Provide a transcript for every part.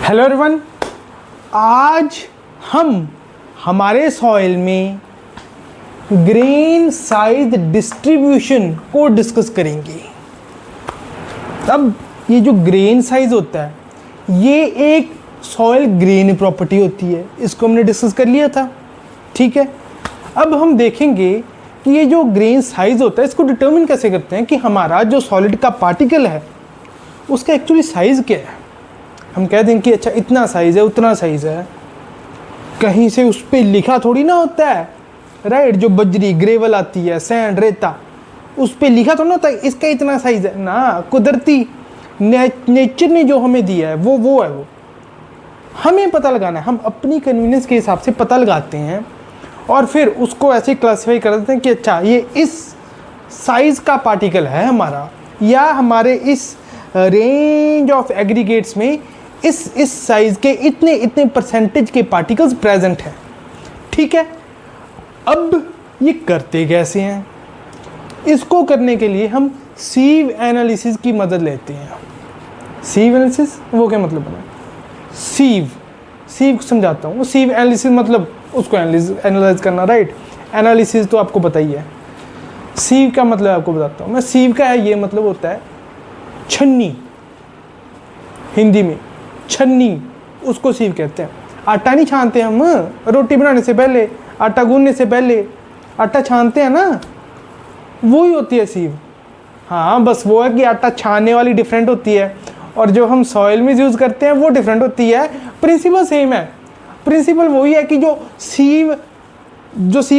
Hello everyone, आज हम हमारे सॉइल में ग्रेन साइज डिस्ट्रीब्यूशन को डिस्कस करेंगे। अब ये जो ग्रेन साइज होता है ये एक सॉइल ग्रेन प्रॉपर्टी होती है, इसको हमने डिस्कस कर लिया था। ठीक है, अब हम देखेंगे कि ये जो ग्रेन साइज होता है इसको डिटर्मिन कैसे करते हैं कि हमारा जो सॉलिड का पार्टिकल है उसका एक्चुअली साइज़ क्या है। हम कह दें कि अच्छा इतना साइज़ है उतना साइज़ है, कहीं से उस पर लिखा थोड़ी ना होता है, राइट। जो बजरी ग्रेवल आती है, सैंड, रेता, उस पर लिखा थोड़ा ना होता है इसका इतना साइज़ है ना। कुदरती नेचर ने जो हमें दिया है वो है, वो हमें पता लगाना है। हम अपनी कन्वीनियंस के हिसाब से पता लगाते हैं और फिर उसको ऐसे क्लासीफाई कर देते हैं कि अच्छा ये इस साइज़ का पार्टिकल है हमारा, या हमारे इस रेंज ऑफ एग्रीगेट्स में इस साइज़ के इतने इतने परसेंटेज के पार्टिकल्स प्रेजेंट हैं। ठीक है, अब ये करते कैसे हैं? इसको करने के लिए हम सीव एनालिसिस की मदद लेते हैं। सीव एनालिसिस वो क्या मतलब है? सीव को समझाता हूँ। सीव एनालिसिस मतलब उसको एनालाइज करना, राइट। एनालिसिस तो आपको पता ही है। सीव का मतलब आपको बताता हूँ मैं। सीव का है ये मतलब होता है छन्नी, हिंदी में छन्नी, उसको सीव कहते हैं। आटा नहीं छानते हम रोटी बनाने से पहले, आटा गूंदने से पहले आटा छानते हैं ना, वो ही होती है सीव। हाँ, बस वो है कि आटा छानने वाली डिफरेंट होती है और जो हम सॉइल में यूज़ करते हैं वो डिफरेंट होती है। प्रिंसिपल सेम है। प्रिंसिपल वही है कि जो सीव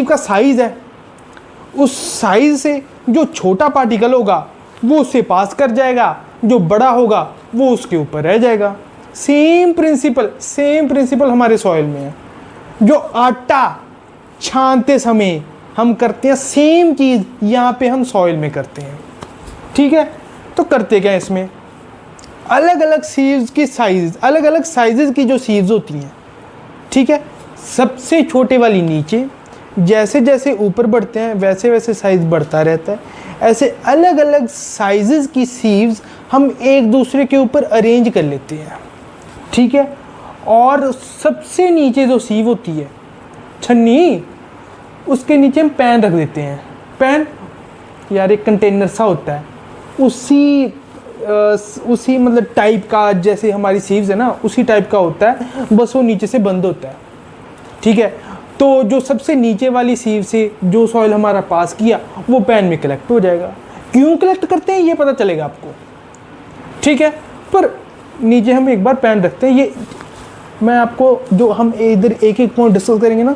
का साइज़ है उस साइज़ से जो छोटा पार्टिकल होगा वो उससे पास कर जाएगा, जो बड़ा होगा वो उसके ऊपर रह जाएगा। सेम प्रिंसिपल हमारे सॉइल में है। जो आटा छानते समय हम करते हैं सेम चीज़ यहाँ पे हम सॉइल में करते हैं। ठीक है, तो करते क्या है इसमें, अलग अलग सीव्स की साइज, अलग अलग साइजेस की जो सीव्स होती हैं। ठीक है, सबसे छोटे वाली नीचे, जैसे जैसे ऊपर बढ़ते हैं वैसे वैसे साइज बढ़ता रहता है। ऐसे अलग अलग साइजेस की सीव्स हम एक दूसरे के ऊपर अरेंज कर लेते हैं। ठीक है, और सबसे नीचे जो सीव होती है छन्नी, उसके नीचे हम पैन रख देते हैं। पैन यार एक कंटेनर सा होता है, उसी मतलब टाइप का, जैसे हमारी सीव्स है ना उसी टाइप का होता है, बस वो नीचे से बंद होता है। ठीक है, तो जो सबसे नीचे वाली सीव से जो सॉइल हमारा पास किया वो पैन में कलेक्ट हो जाएगा। क्यों कलेक्ट करते हैं ये पता चलेगा आपको। ठीक है, पर नीचे हम एक बार पैन रखते हैं। ये मैं आपको जो हम इधर एक एक पॉइंट डिस्कस करेंगे ना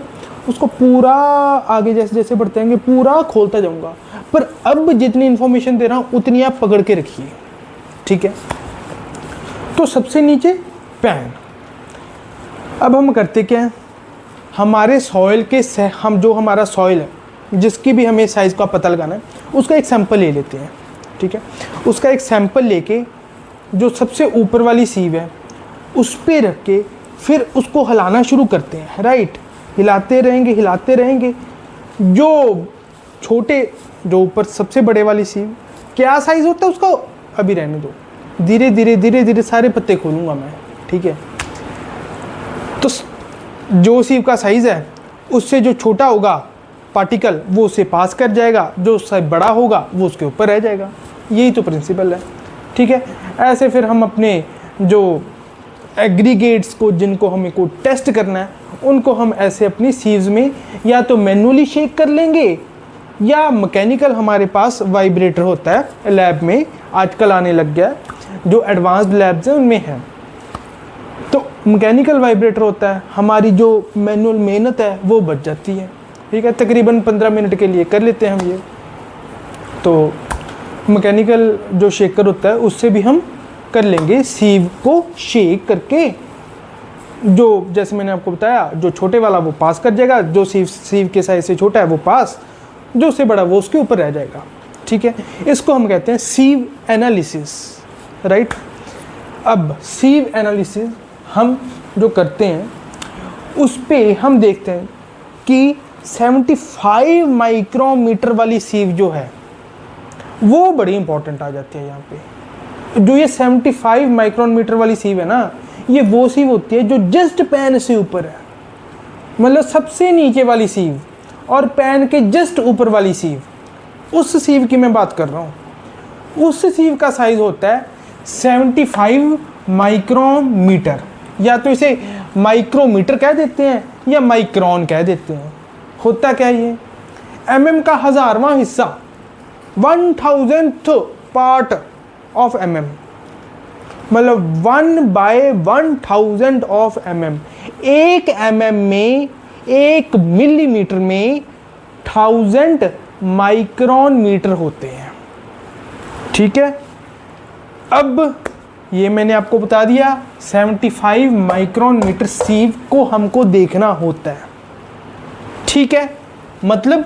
उसको पूरा आगे जैसे जैसे बढ़ते रहेंगे पूरा खोलता जाऊंगा, पर अब जितनी इन्फॉर्मेशन दे रहा हूँ उतनी आप पकड़ के रखिए। ठीक है, तो सबसे नीचे पैन। अब हम करते क्या हैं, हमारे सॉइल के हम जो हमारा सॉइल है जिसकी भी हमें साइज़ का पता लगाना है उसका एक सैंपल ले लेते हैं। ठीक है, उसका एक सैंपल लेके जो सबसे ऊपर वाली सीव है उस पे रख के फिर उसको हिलाना शुरू करते हैं, राइट। हिलाते रहेंगे। जो छोटे, जो ऊपर सबसे बड़े वाली सीव, क्या साइज़ होता है उसका अभी रहने दो, धीरे धीरे सारे पत्ते खोलूँगा मैं। ठीक है, तो जो सीव का साइज़ है उससे जो छोटा होगा पार्टिकल वो उसे पास कर जाएगा, जो उससे बड़ा होगा वो उसके ऊपर रह जाएगा। यही तो प्रिंसिपल है। ठीक है, ऐसे फिर हम अपने जो एग्रीगेट्स को जिनको हमें को टेस्ट करना है उनको हम ऐसे अपनी सीव्स में या तो मैनुअली शेक कर लेंगे या मैकेनिकल, हमारे पास वाइब्रेटर होता है लैब में, आजकल आने लग गया है, जो एडवांस्ड लैब्स हैं उनमें है। तो मैकेनिकल वाइब्रेटर होता है, हमारी जो मैनुअल मेहनत है वो बच जाती है। ठीक है, तकरीबन 15 मिनट के लिए कर लेते हैं हम ये। तो मैकेनिकल जो शेकर होता है उससे भी हम कर लेंगे सीव को शेक करके। जो जैसे मैंने आपको बताया, जो छोटे वाला वो पास कर जाएगा, जो सीव के साइज से छोटा है वो पास, जो उससे बड़ा वो उसके ऊपर रह जाएगा। ठीक है, इसको हम कहते हैं सीव एनालिसिस, राइट। अब सीव एनालिसिस हम जो करते हैं उस पे हम देखते हैं कि 75 माइक्रोमीटर वाली सीव जो है वो बड़ी इंपॉर्टेंट आ जाती है यहाँ पे। जो ये 75 माइक्रोन मीटर वाली सीव है ना, ये वो सीव होती है जो जस्ट पैन से ऊपर है, मतलब सबसे नीचे वाली सीव और पैन के जस्ट ऊपर वाली सीव, उस सीव की मैं बात कर रहा हूँ। उस सीव का साइज होता है 75 माइक्रोमीटर, या तो इसे माइक्रोमीटर कह देते हैं या माइक्रोन कह देते हैं। होता क्या ये, एमएम का 1000वां हिस्सा, 1000th पार्ट ऑफ एमएम, मतलब 1/1000 ऑफ एमएम। एक एमएम में, 1 मिलीमीटर में 1000 माइक्रोन मीटर होते हैं। ठीक है, अब ये मैंने आपको बता दिया 75 माइक्रोन मीटर सीव को हमको देखना होता है। ठीक है, मतलब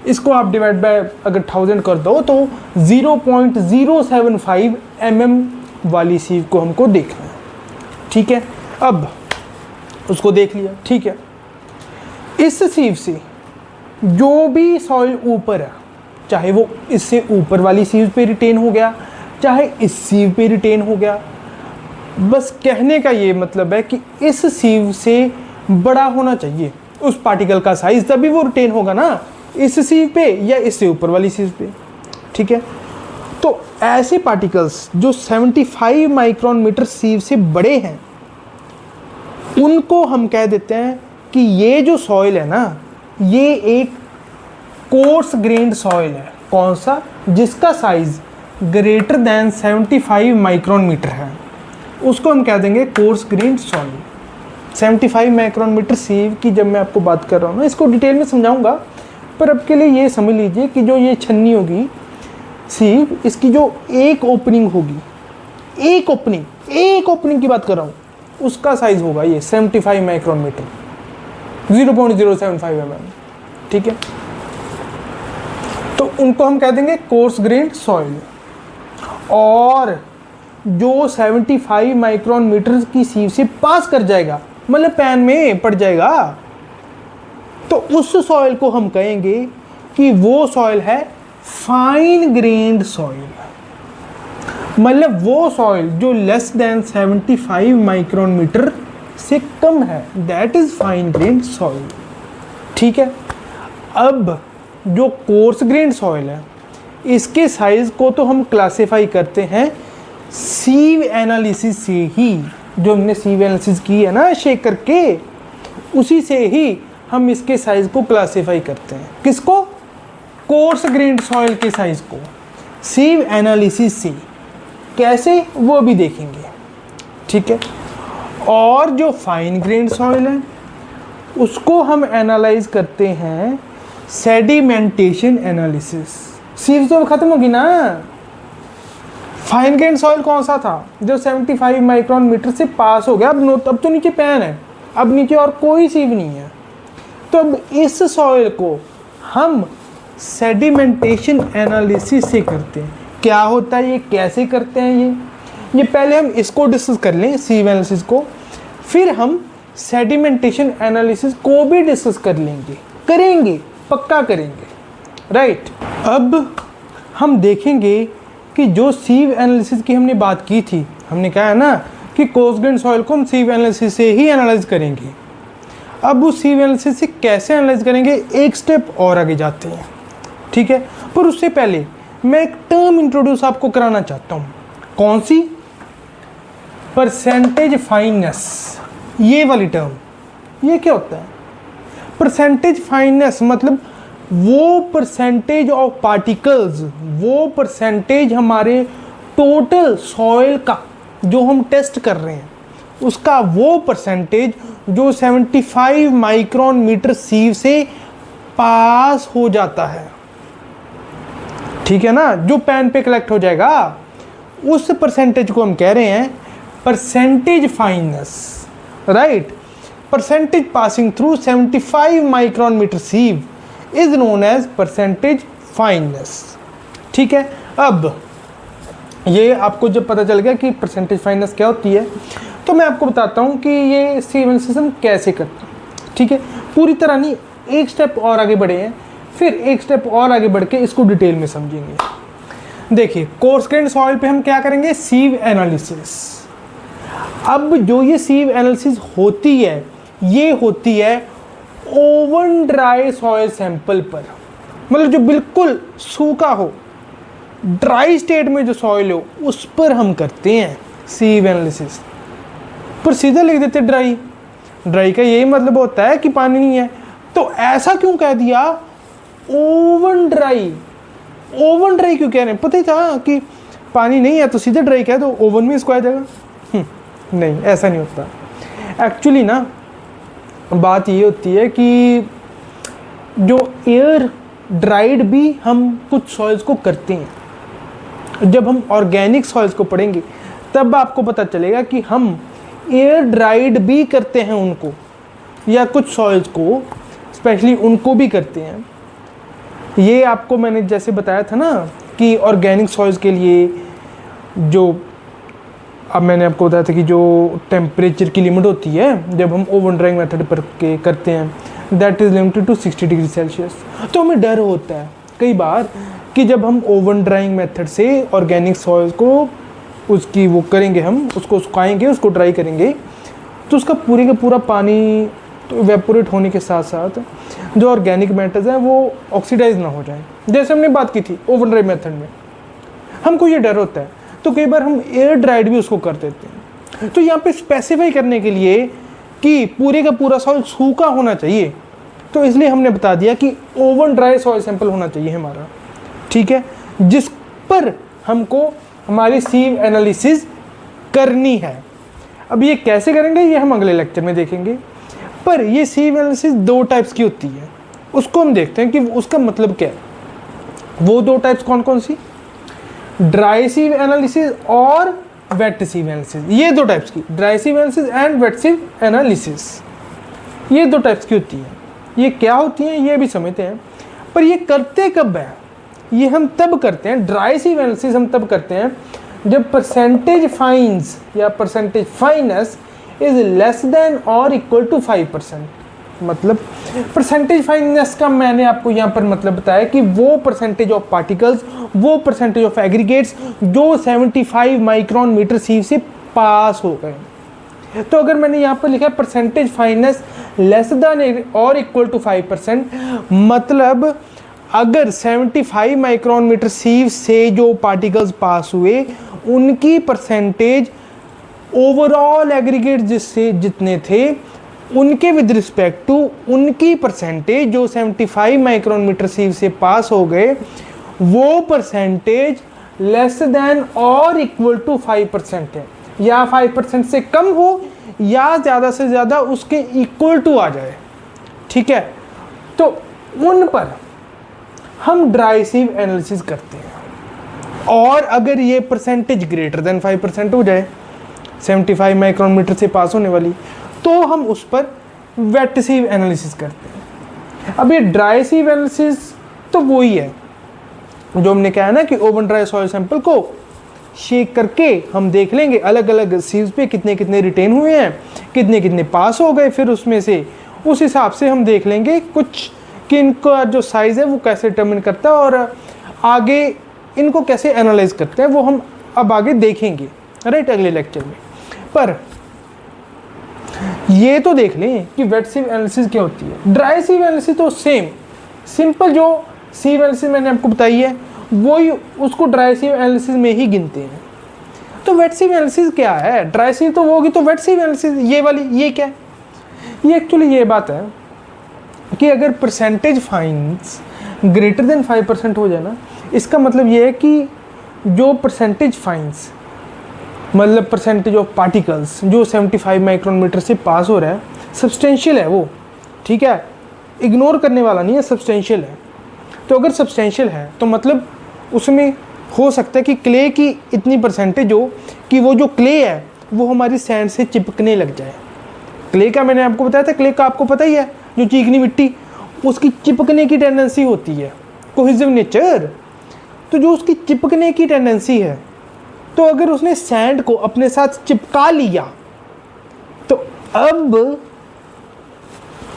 इसको आप डिवाइड बाय अगर 1000 कर दो तो 0.075 वाली सीव को हमको देखना है। ठीक है, अब उसको देख लिया। ठीक है, इस सीव से जो भी सॉइल ऊपर है, चाहे वो इससे ऊपर वाली सीव पे रिटेन हो गया, चाहे इस सीव पे रिटेन हो गया, बस कहने का ये मतलब है कि इस सीव से बड़ा होना चाहिए उस पार्टिकल का साइज, तभी वो रिटेन होगा ना, इस सीव पे या इससे ऊपर वाली सीव पे। ठीक है, तो ऐसे पार्टिकल्स जो 75 माइक्रोन मीटर सीव से बड़े हैं, उनको हम कह देते हैं कि ये जो सॉइल है ना, ये एक कोर्स ग्रेन्ड सॉइल है। कौन सा? जिसका size greater than 75 micron metre है, उसको हम कह देंगे coarse grained soil. 75 micron metre sieve की जब मैं आपको बात कर रहा हूँ ना, इसको डिटेल में समझाऊंगा, पर अब के लिए ये समझ लीजिए कि जो ये छन्नी होगी सीव, इसकी जो एक ओपनिंग होगी, एक ओपनिंग की बात कर रहा हूँ, उसका साइज होगा ये 75 माइक्रोन मीटर, 0.075 mm। ठीक है, तो उनको हम कह देंगे कोर्स ग्रेन्ड सॉइल। और जो 75 माइक्रोन मीटर की सीव से पास कर जाएगा, मतलब पैन में पड़ जाएगा, तो उस सॉइल को हम कहेंगे कि वो सॉइल है फाइन ग्रेन्ड सॉइल। मतलब वो सॉइल जो लेस देन 75 माइक्रोन मीटर से कम है, that is fine grand soil. ठीक है, अब जो कोर्स ग्रेन्ड सॉइल है, इसके साइज को तो हम क्लासिफाई करते हैं सीव एनालिसिस से ही। जो हमने सीव एनालिसिस की है ना शेक करके, उसी से ही हम इसके साइज को क्लासिफाई करते हैं। किसको? कोर्स ग्रेन्ड सॉइल के साइज को सीव एनालिसिस से। कैसे, वो भी देखेंगे। ठीक है, और जो फाइन ग्रेन्ड सॉइल है, उसको हम एनालाइज करते हैं सेडिमेंटेशन एनालिसिस। सीव तो खत्म होगी ना। फाइन ग्रेन्ड सॉइल कौन सा था? जो 75 माइक्रोन मीटर से पास हो गया। अब तो नीचे पैन है, अब नीचे और कोई सीव नहीं है। तो अब इस सॉइल को हम सेडिमेंटेशन एनालिसिस से करते हैं। क्या होता है ये, कैसे करते हैं ये पहले हम इसको डिस्कस कर लें, सीव एनालिसिस को, फिर हम सेडिमेंटेशन एनालिसिस को भी डिस्कस कर लेंगे, करेंगे, पक्का करेंगे। राइट, अब हम देखेंगे कि जो सीव एनालिसिस की हमने बात की थी, हमने कहा है ना कि कोर्स ग्रेन्ड सॉइल को हम सीव एनालिसिस से ही एनालाइज करेंगे। अब उस सीव एनालिसिस से कैसे एनालाइज करेंगे, एक स्टेप और आगे जाते हैं। ठीक है, पर उससे पहले मैं एक टर्म इंट्रोड्यूस आपको कराना चाहता हूँ। कौन सी? Percentage fineness. ये वाली टर्म, ये क्या होता है? परसेंटेज फाइननेस मतलब वो परसेंटेज ऑफ पार्टिकल्स, वो परसेंटेज हमारे टोटल सॉइल का जो हम टेस्ट कर रहे हैं, उसका वो परसेंटेज जो 75 माइक्रोन मीटर सीव से पास हो जाता है। ठीक है ना, जो पैन पे कलेक्ट हो जाएगा, उस परसेंटेज को हम कह रहे हैं percentage fineness. Right, percentage passing through 75 micron metre sieve is known as percentage fineness. ठीक है, अब ये आपको जब पता चल गया कि परसेंटेज फाइननेस क्या होती है, तो मैं आपको बताता हूँ कि ये सीव एनालिसिस हम कैसे करते हैं। ठीक है, पूरी तरह नहीं, एक स्टेप और आगे बढ़े हैं, फिर एक स्टेप और आगे बढ़ के इसको डिटेल में समझेंगे। देखिए, कोर्स ग्रेन्ड सॉइल पे हम क्या करेंगे? सीव एनालिसिस। अब जो ये सीव एनालिसिस होती है, ये होती है ओवन ड्राई सॉइल सैंपल पर, मतलब जो बिल्कुल सूखा हो, ड्राई स्टेट में जो सॉइल हो उस पर हम करते हैं सीव एनालिसिस। पर सीधा लिख देते ड्राई, ड्राई का यही मतलब होता है कि पानी नहीं है, तो ऐसा क्यों कह दिया ओवन ड्राई? ओवन ड्राई क्यों कह रहे हैं? पता ही था कि पानी नहीं है तो सीधे ड्राई कह दो, ओवन में इसको आ जाएगा। नहीं, ऐसा नहीं होता। एक्चुअली ना बात ये होती है कि जो एयर ड्राइड भी हम कुछ सॉइल्स को करते हैं। जब हम ऑर्गेनिक सॉइल्स को पढ़ेंगे तब आपको पता चलेगा कि हम एयर ड्राइड भी करते हैं उनको, या कुछ सॉइल्स को स्पेशली उनको भी करते हैं। ये आपको मैंने जैसे बताया था ना कि ऑर्गेनिक सॉइल्स के लिए जो, अब मैंने आपको बताया था कि जो टेम्परेचर की लिमिट होती है जब हम ओवन ड्राइंग मेथड पर के करते हैं, that is limited to 60 degree Celsius. तो हमें डर होता है कई बार कि जब हम ओवन ड्राइंग मेथड से ऑर्गेनिक सॉइल्स को उसकी वो करेंगे, हम उसको सुखाएंगे, उसको ड्राई करेंगे, तो उसका पूरे का पूरा पानी तो इवेपोरेट होने के साथ साथ जो ऑर्गेनिक मैटर्स हैं वो ऑक्सीडाइज ना हो जाए। जैसे हमने बात की थी ओवन ड्राई मेथड में, हमको ये डर होता है, तो कई बार हम एयर ड्राइड भी उसको कर देते हैं। तो यहाँ पे स्पेसिफाई करने के लिए कि पूरे का पूरा सॉइल सूखा होना चाहिए, तो इसलिए हमने बता दिया कि ओवन ड्राई सॉइल सैंपल होना चाहिए हमारा, ठीक है, जिस पर हमको हमारी सीव एनालिसिस करनी है। अब ये कैसे करेंगे ये हम अगले लेक्चर में देखेंगे। पर ये सीव एनालिसिस दो टाइप्स की होती है, उसको हम देखते हैं कि उसका मतलब क्या है। वो दो टाइप्स कौन कौन सी? ड्राई सीव एनालिसिस और वेट सीव एनालिसिस। ये दो टाइप्स की, dry sieve analysis and wet sieve analysis, ये दो टाइप्स की होती है। ये क्या होती हैं ये भी समझते हैं, पर ये करते कब है? ये हम तब करते हैं, ड्राई सीव एनालिसिस हम तब करते हैं जब परसेंटेज फाइन्स या percentage finance is less than और इक्वल टू 5%। मतलब परसेंटेज फाइनेस का मैंने आपको यहाँ पर मतलब बताया कि वो परसेंटेज ऑफ पार्टिकल्स, वो परसेंटेज ऑफ एग्रीगेट्स जो 75 माइक्रोन मीटर सीव से पास हो गए। तो अगर मैंने यहाँ पर लिखा है परसेंटेज फाइनेस लेस देन और इक्वल टू 5%, मतलब अगर 75 माइक्रोन मीटर सीव से जो पार्टिकल्स पास हुए उनकी परसेंटेज ओवरऑल एग्रीगेट जिससे जितने थे उनके विद रिस्पेक्ट टू उनकी परसेंटेज जो 75 माइक्रोन मीटर सीव से पास हो गए, वो परसेंटेज लेस देन और इक्वल टू 5% है, या 5% से कम हो या ज़्यादा से ज़्यादा उसके इक्वल टू आ जाए, ठीक है। तो उन पर हम ड्राई सीव एनालिसिस करते हैं, और अगर ये परसेंटेज ग्रेटर देन 5% हो जाए 75 माइक्रोन मीटर से पास होने वाली, तो हम उस पर वेट सीव एनालिसिस करते हैं। अब ये ड्राई सीव एनालिसिस तो वही है जो हमने कहा ना कि ओवन ड्राई सॉइल सैंपल को शेक करके हम देख लेंगे अलग अलग सीव्स पे कितने कितने रिटेन हुए हैं, कितने कितने पास हो गए, फिर उसमें से उस हिसाब से हम देख लेंगे कुछ कि इनका जो साइज़ है वो कैसे डिटर्मिन करता है और आगे इनको कैसे एनालाइज करते हैं वो हम अब आगे देखेंगे, राइट, अगले लेक्चर में। पर ये तो देख लें कि वेट सीव एनालिसिस क्या होती है। ड्राई सीव एनालिसिस तो सेम सिंपल जो सीव एनालिसिस मैंने आपको बताई है वही उसको ड्राई सीव एनालिसिस में ही गिनते हैं। तो वेट सीव एनालिसिस क्या है? ड्राई सीव तो वो होगी, तो वेट सीव एनालिसिस ये वाली ये क्या है? ये एक्चुअली ये बात है कि अगर परसेंटेज फाइन्स ग्रेटर देन 5% हो जाए ना, इसका मतलब ये है कि जो परसेंटेज फाइन्स मतलब परसेंटेज ऑफ पार्टिकल्स जो 75 माइक्रोन मीटर से पास हो रहा है सब्सटेंशियल है वो, ठीक है, इग्नोर करने वाला नहीं है, सब्सटेंशियल है। तो अगर सब्सटेंशियल है तो मतलब उसमें हो सकता है कि क्ले की इतनी परसेंटेज हो कि वो जो क्ले है वो हमारी सैंड से चिपकने लग जाए। क्ले का मैंने आपको बताया था, क्ले का आपको पता ही है, जो चीकनी मिट्टी उसकी चिपकने की टेंडेंसी होती है, कोहेसिव नेचर। तो जो उसकी चिपकने की टेंडेंसी है, तो अगर उसने सैंड को अपने साथ चिपका लिया तो अब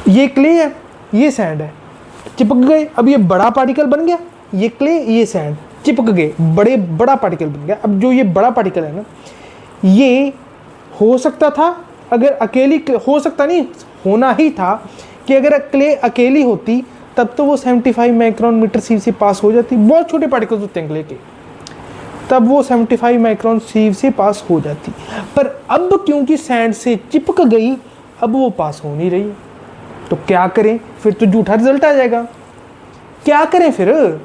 ये क्ले है ये सैंड है, चिपक गए। अब ये बड़ा पार्टिकल बन गया, ये क्ले ये सैंड चिपक गए, बड़ा पार्टिकल बन गया। अब जो ये बड़ा पार्टिकल है ना, ये हो सकता था अगर अकेली, हो सकता नहीं, होना ही था कि अगर क्ले अकेली होती तब तो वो 75 माइक्रोन मीटर सीव से पास हो जाती। बहुत छोटे पार्टिकल्स होते हैं क्ले के, तब वो 75 माइक्रोन सीव से पास हो जाती। पर अब क्योंकि सैंड से चिपक गई, अब वो पास हो नहीं रही। तो क्या करें फिर? तो झूठा रिजल्ट आ जाएगा। क्या करें फिर?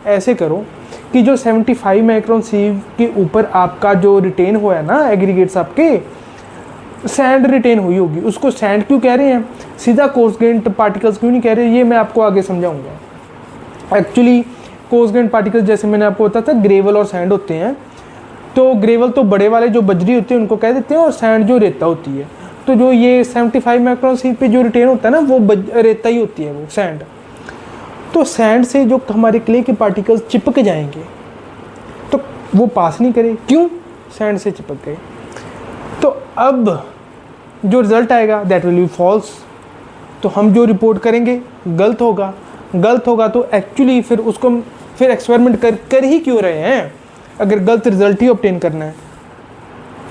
ऐसे करो कि जो 75 माइक्रोन सीव के ऊपर आपका जो रिटेन हुआ है ना एग्रीगेट्स, आपके सैंड रिटेन हुई होगी, उसको सैंड क्यों कह रहे हैं, सीधा कोर्सग्रेन्ड पार्टिकल्स क्यों नहीं कह रहे, ये मैं आपको आगे समझाऊंगा। एक्चुअली कोर्सग्रेन्ड पार्टिकल्स जैसे मैंने आपको बताया था ग्रेवल और सैंड होते हैं। तो ग्रेवल तो बड़े वाले जो बजरी होते हैं उनको कह देते हैं, और सैंड जो रेता होती है। तो जो ये 75 माइक्रोन सीव पे जो रिटेन होता है ना, वो रेता ही होती है, वो सैंड। तो सैंड से जो हमारे क्ले के पार्टिकल्स चिपक जाएंगे तो वो पास नहीं करे, क्यों? सैंड से चिपक गए। तो अब जो रिजल्ट आएगा दैट विल बी फॉल्स। तो हम जो रिपोर्ट करेंगे गलत होगा। गलत होगा तो एक्चुअली फिर उसको फिर एक्सपेरिमेंट कर ही क्यों रहे हैं, अगर गलत रिजल्ट ही ऑब्टेन करना है।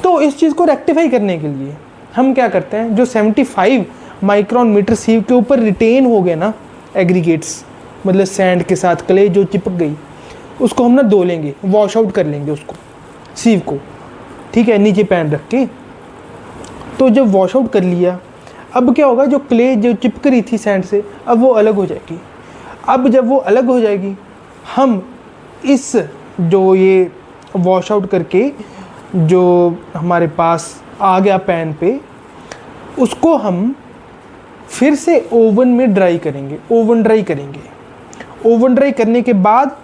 तो इस चीज़ को रेक्टिफाई करने के लिए हम क्या करते हैं, जो 75 माइक्रोन मीटर सीव के ऊपर रिटेन हो गए ना एग्रीगेट्स, मतलब सैंड के साथ क्ले जो चिपक गई, उसको हम ना धो लेंगे, वॉश आउट कर लेंगे उसको, सीव को, ठीक है, नीचे पैन रख के। तो जब वॉश आउट कर लिया, अब क्या होगा, जो क्ले जो चिपक रही थी सैंड से, अब वो अलग हो जाएगी। अब जब वो अलग हो जाएगी, हम इस जो ये वॉश आउट करके जो हमारे पास आ गया पैन पे, उसको हम फिर से ओवन में ड्राई करेंगे, ओवन ड्राई करेंगे। ओवन ड्राई करने के बाद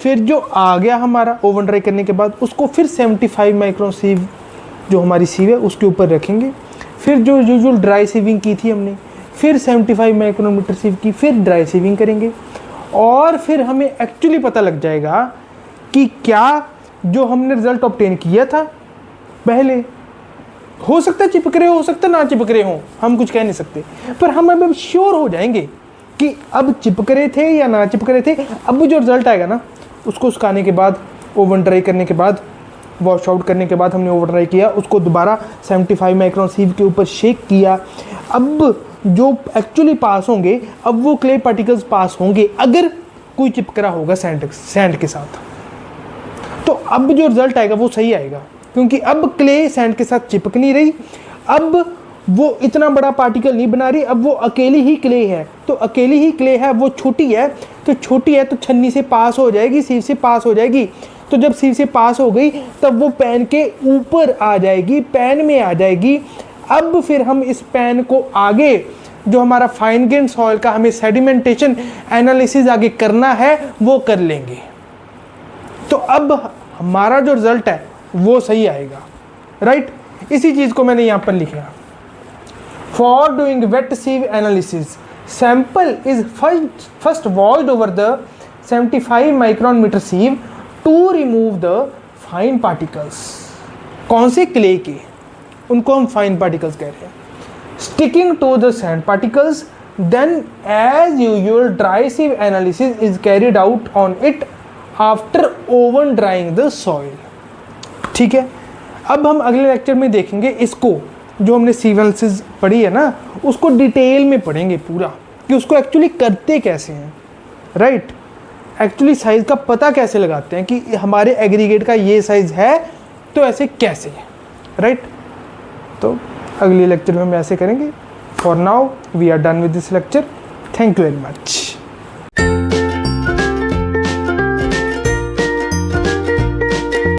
फिर जो आ गया हमारा, ओवन ड्राई करने के बाद उसको फिर 75 माइक्रोन सीव जो हमारी सीव है उसके ऊपर रखेंगे। फिर जो यूजुअल ड्राई सीविंग की थी हमने, फिर 75 माइक्रोमीटर सीव की, फिर ड्राई सीविंग करेंगे। और फिर हमें एक्चुअली पता लग जाएगा कि क्या जो हमने रिजल्ट ऑब्टेन किया था पहले, हो सकता है चिपक रहे हो सकता है ना चिपक रहे हो, हम कुछ कह नहीं सकते, पर हम अब श्योर हो जाएंगे कि अब चिपक रहे थे या ना चिपक रहे थे। अब जो रिजल्ट आएगा ना, उसको सुखाने के बाद, ओवन ड्राई करने के बाद, वॉश आउट करने के बाद, हमने ओवन ड्राई किया, उसको दोबारा 75 माइक्रोन सीव के ऊपर शेक किया। अब जो एक्चुअली पास होंगे, अब वो क्ले पार्टिकल्स पास होंगे अगर कोई चिपकरा होगा सैंड के साथ। तो अब जो रिजल्ट आएगा वो सही आएगा, क्योंकि अब क्ले सैंड के साथ चिपक नहीं रही, अब वो इतना बड़ा पार्टिकल नहीं बना रही, अब वो अकेली ही क्ले है। तो अकेली ही क्ले है, वो छोटी है, तो छोटी है तो छन्नी से पास हो जाएगी, सीव से पास हो जाएगी। तो जब सीव से पास हो गई तब वो पैन के ऊपर आ जाएगी, पैन में आ जाएगी। अब फिर हम इस पैन को आगे जो हमारा फाइन ग्रेन सॉइल का हमें सेडिमेंटेशन एनालिसिस आगे करना है वो कर लेंगे। तो अब हमारा जो रिजल्ट है वो सही आएगा, राइट। इसी चीज़ को मैंने यहाँ पर लिखा, for doing wet sieve analysis sample is first washed over the 75 micron metre sieve to remove the fine particles. कौन से क्ले के, उनको हम फाइन पार्टिकल्स कह रहे हैं, sticking to the sand particles. Then as usual dry sieve analysis is carried out on it after oven drying the soil. ठीक है, अब हम अगले लेक्चर में देखेंगे इसको, जो हमने सीव एनालिसिस पढ़ी है ना, उसको डिटेल में पढ़ेंगे पूरा कि उसको एक्चुअली करते कैसे हैं, राइट। एक्चुअली साइज़ का पता कैसे लगाते हैं कि हमारे एग्रीगेट का ये साइज़ है तो ऐसे कैसे है, राइट। तो अगले लेक्चर में हम ऐसे करेंगे। For now we are done with this lecture. Thank you very much.